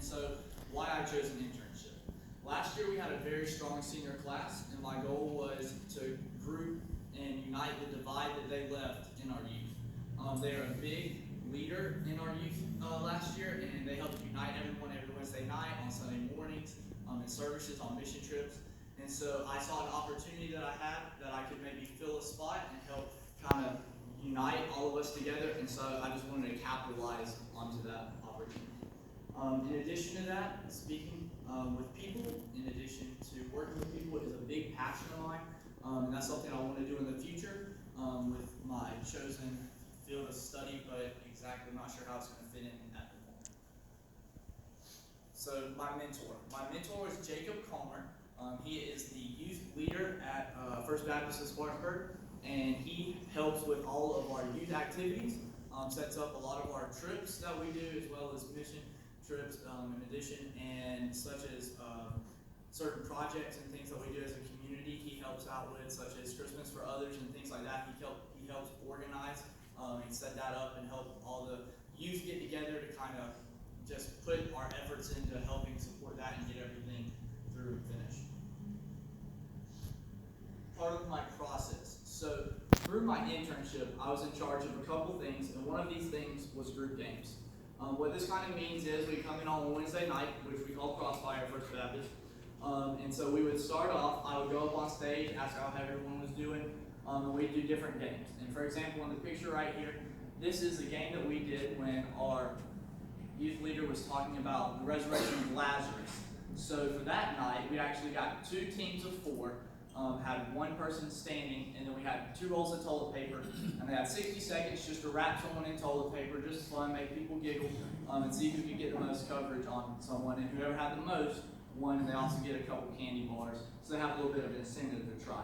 so why I chose an internship. Last year we had a very strong senior class, and my goal was to group and unite the divide that they left in our youth. They are a big leader in our youth last year, and they helped unite everyone every Wednesday night, on Sunday mornings, in services, on mission trips. And so I saw an opportunity that I had that I could maybe fill a spot and help kind of unite all of us together, and so I just wanted to capitalize onto that opportunity. In addition to that, speaking with people, in addition to working with people, is a big passion of mine, and that's something I want to do in the future with my chosen field of study, but exactly I'm not sure how it's going to fit in at the moment. So my mentor is Jacob Comer. He is the youth leader at First Baptist of Spartanburg, and he helps with all of our youth activities, sets up a lot of our trips that we do, as well as mission trips in addition, and such as certain projects and things that we do as a community he helps out with, such as Christmas for Others and things like that. He helps organize and set that up and help all the youth get together to kind of just put our efforts into helping support that and get everything through and finished. Part of my process. So through my internship, I was in charge of a couple things, and one of these things was group games. What this kind of means is we come in on a Wednesday night, which we call Crossfire at First Baptist, and so we would start off, I would go up on stage, ask how everyone was doing, and we'd do different games. And for example, in the picture right here, this is a game that we did when our youth leader was talking about the resurrection of Lazarus. So for that night, we actually got 2 teams of 4, had one person standing, and then we had 2 rolls of toilet paper, and they had 60 seconds just to wrap someone in toilet paper, just fun, make people giggle, and see who could get the most coverage on someone, and whoever had the most won, and they also get a couple candy bars, so they have a little bit of an incentive to try.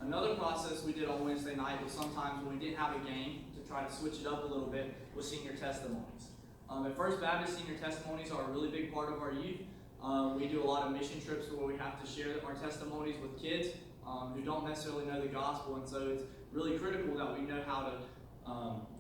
Another process we did on Wednesday night was sometimes when we didn't have a game, to try to switch it up a little bit, was senior testimonies. At First Baptist, senior testimonies are a really big part of our youth. We do a lot of mission trips where we have to share our testimonies with kids who don't necessarily know the gospel, and so it's really critical that we know how to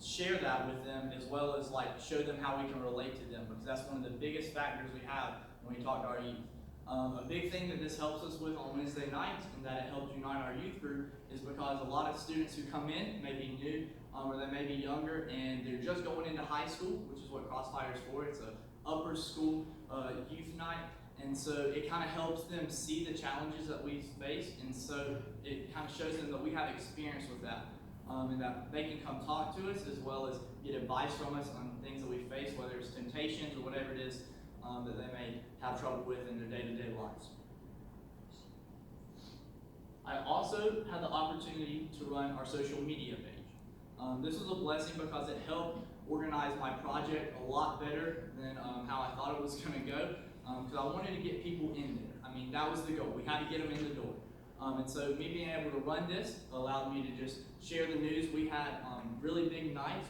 share that with them, as well as show them how we can relate to them, because that's one of the biggest factors we have when we talk to our youth. A big thing that this helps us with on Wednesday nights, and that it helps unite our youth group, is because a lot of students who come in may be new, or they may be younger, and they're just going into high school, which is what Crossfire is for. It's an upper school youth night, and so it kind of helps them see the challenges that we face, and so it kind of shows them that we have experience with that, and that they can come talk to us, as well as get advice from us on things that we face, whether it's temptations or whatever it is that they may have trouble with in their day-to-day lives. I also had the opportunity to run our social media page. This was a blessing because it helped organize my project a lot better than how I thought it was going to go, because I wanted to get people in there. I mean, that was the goal. We had to get them in the door. And so me being able to run this allowed me to just share the news. We had really big nights,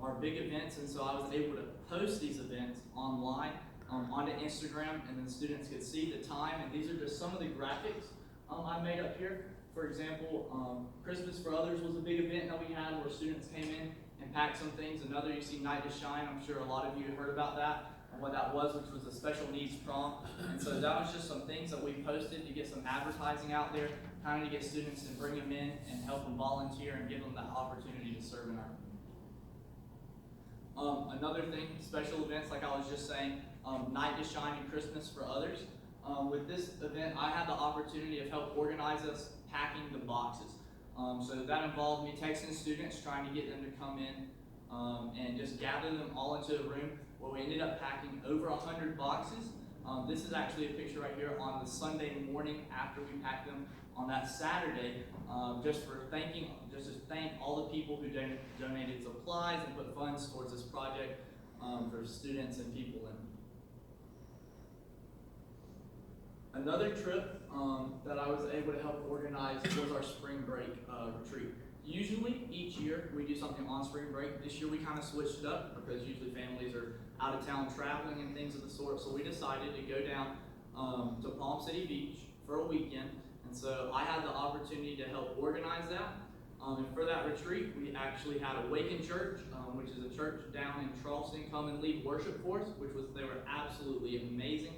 our big events, and so I was able to post these events online onto Instagram, and then students could see the time, and these are just some of the graphics I made up here. For example, Christmas for Others was a big event that we had where students came in and packed some things. Another, you see Night to Shine. I'm sure a lot of you heard about that and what that was, which was a special needs prom. And so that was just some things that we posted to get some advertising out there, kind of to get students and bring them in and help them volunteer and give them that opportunity to serve in our community. Another thing, special events, like I was just saying, Night to Shine and Christmas for Others. With this event, I had the opportunity of help organize us packing the boxes. So that involved me texting students, trying to get them to come in and just gather them all into a room, where we ended up packing over 100 boxes. This is actually a picture right here on the Sunday morning after we packed them on that Saturday, just to thank all the people who donated supplies and put funds towards this project for students and people in. Another trip that I was able to help organize was our spring break retreat. Usually, each year, we do something on spring break. This year, we kind of switched it up because usually families are out of town traveling and things of the sort. So we decided to go down to Palm City Beach for a weekend. And so I had the opportunity to help organize that. And for that retreat, we actually had Awaken Church, which is a church down in Charleston, come and lead worship for us, they were absolutely amazing.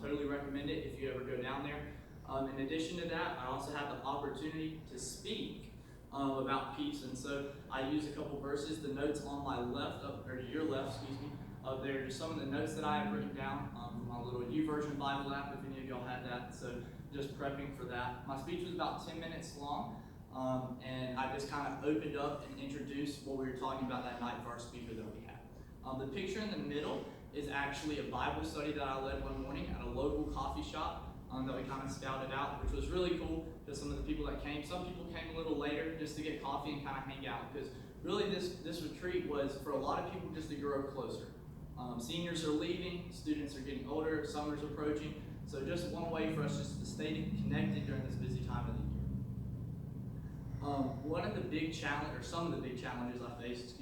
Totally recommend it if you ever go down there. In addition to that, I also had the opportunity to speak about peace, and so I used a couple verses. The notes on my left, or your left, up there, just some of the notes that I have written down from my little YouVersion Bible app, if any of y'all had that. So just prepping for that. My speech was about 10 minutes long, and I just kind of opened up and introduced what we were talking about that night for our speaker that we had. The picture in the middle is actually a Bible study that I led one morning at a local coffee shop that we kind of scouted out, which was really cool because some of the people that came, some people came a little later just to get coffee and kind of hang out, because really this retreat was for a lot of people just to grow closer. Seniors are leaving, students are getting older, summer's approaching, so just one way for us just to stay connected during this busy time of the year. One of the big some of the big challenges I faced,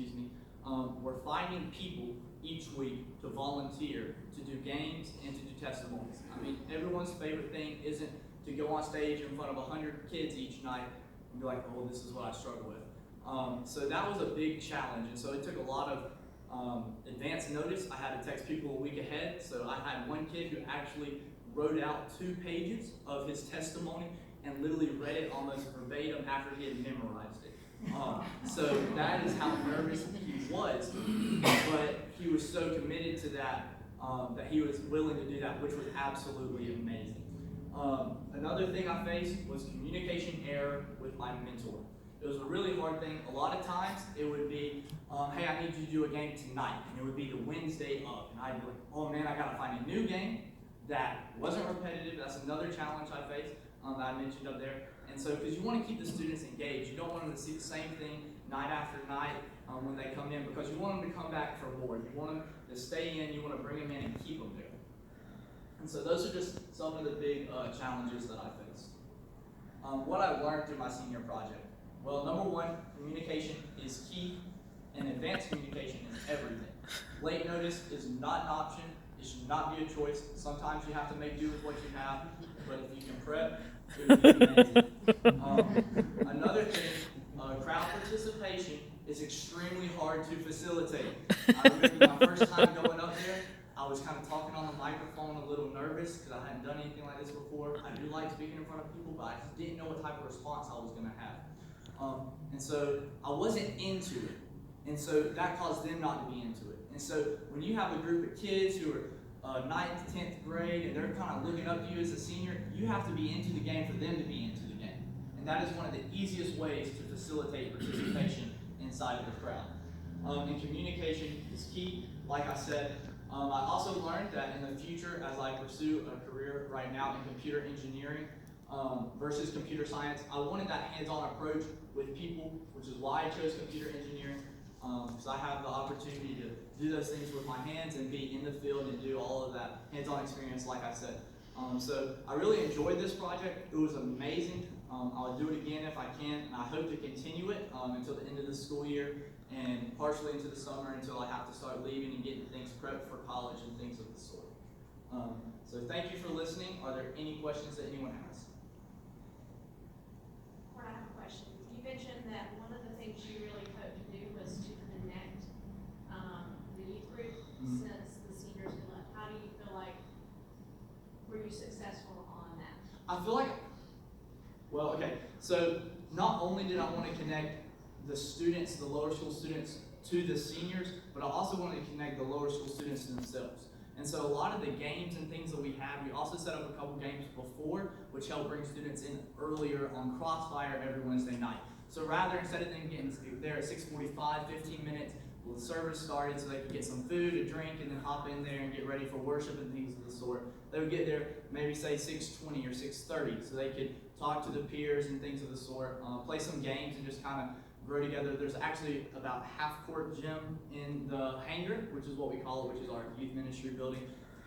were finding people each week to volunteer, to do games, and to do testimonies. I mean, everyone's favorite thing isn't to go on stage in front of 100 kids each night and be like, oh, this is what I struggle with. So that was a big challenge, and so it took a lot of advance notice. I had to text people a week ahead, so I had one kid who actually wrote out 2 pages of his testimony and literally read it almost verbatim after he had memorized it. So that is how nervous he was, but he was so committed to that that he was willing to do that, which was absolutely amazing. Another thing I faced was communication error with my mentor. It was a really hard thing. A lot of times it would be, hey, I need you to do a game tonight, and it would be the Wednesday of, and I'd be like, oh man, I gotta find a new game that wasn't repetitive. That's another challenge I faced that I mentioned up there. And so, because you want to keep the students engaged, you don't want them to see the same thing night after night when they come in, because you want them to come back for more. You want them to stay in, you want to bring them in and keep them there. And so those are just some of the big challenges that I faced. What I learned through my senior project. Well, number one, communication is key, and advanced communication is everything. Late notice is not an option. It should not be a choice. Sometimes you have to make do with what you have, but if you can prep, it would be amazing. Another thing, crowd participation is extremely hard to facilitate. I remember my first time going up there, I was kind of talking on the microphone a little nervous because I hadn't done anything like this before. I do like speaking in front of people, but I just didn't know what type of response I was going to have. And so I wasn't into it. And so that caused them not to be into it. And so when you have a group of kids who are 9th, 10th grade, and they're kind of looking up to you as a senior, you have to be into the game for them to be into the game. And that is one of the easiest ways to facilitate participation inside of the crowd. And communication is key. Like I said, I also learned that in the future, as I pursue a career right now in computer engineering versus computer science, I wanted that hands-on approach with people, which is why I chose computer engineering, because I have the opportunity to do those things with my hands and be in the field and do all of that hands-on experience, like I said. So I really enjoyed this project. It was amazing. I'll do it again if I can, and I hope to continue it until the end of the school year and partially into the summer until I have to start leaving and getting things prepped for college and things of the sort. So thank you for listening. Are there any questions that anyone has? Cort, I have a question. You mentioned that one of the things you really hoped to do was to connect the youth group since the seniors had left. How do you feel like, were you successful on that? I feel like, well, okay, so not only did I want to connect the students, the lower school students, to the seniors, but I also wanted to connect the lower school students to themselves. And so a lot of the games and things that we had, we also set up a couple games before, which helped bring students in earlier on Crossfire every Wednesday night. So rather, instead of them getting there at 6:45, 15 minutes, well, the service started so they could get some food, a drink, and then hop in there and get ready for worship and things of the sort. They would get there maybe say 6:20 or 6:30, so they could talk to the peers and things of the sort, play some games and just kind of grow together. There's actually about half-court gym in the hangar, which is what we call it, which is our youth ministry building.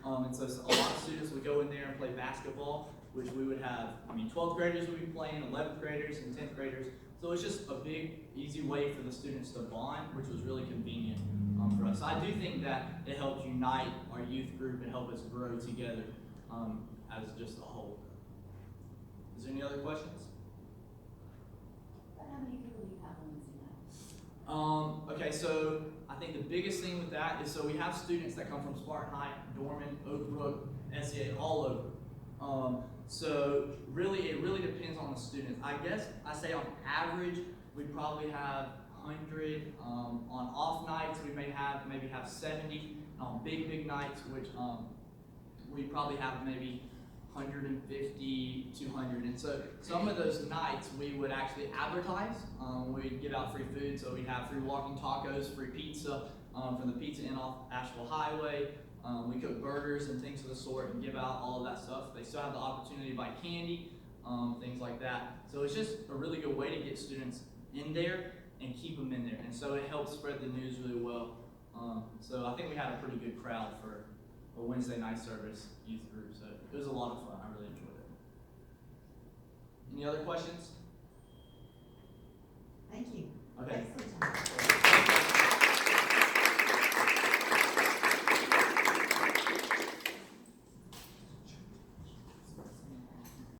And so a lot of students would go in there and play basketball, which we would have, 12th graders would be playing, 11th graders and 10th graders. So it's just a big, easy way for the students to bond, which was really convenient for us. So I do think that it helped unite our youth group and help us grow together as just a whole. Is there any other questions? How many people do you Okay, so I think the biggest thing with that is, so we have students that come from Spartan High, Dorman, Oak Brook, SCA, all over. So really, it really depends on the students. I guess I say on average, we probably have 100. On off nights, we maybe have 70. On big nights, which we probably have maybe 150, 200. And so some of those nights we would actually advertise. We'd give out free food, so we'd have free walking tacos, free pizza from the Pizza Inn off Asheville Highway. We cook burgers and things of the sort and give out all of that stuff. They still have the opportunity to buy candy, things like that. So it's just a really good way to get students in there and keep them in there. And so it helps spread the news really well. So I think we had a pretty good crowd for a Wednesday night service youth group. So it was a lot of fun. I really enjoyed it. Any other questions? Thank you.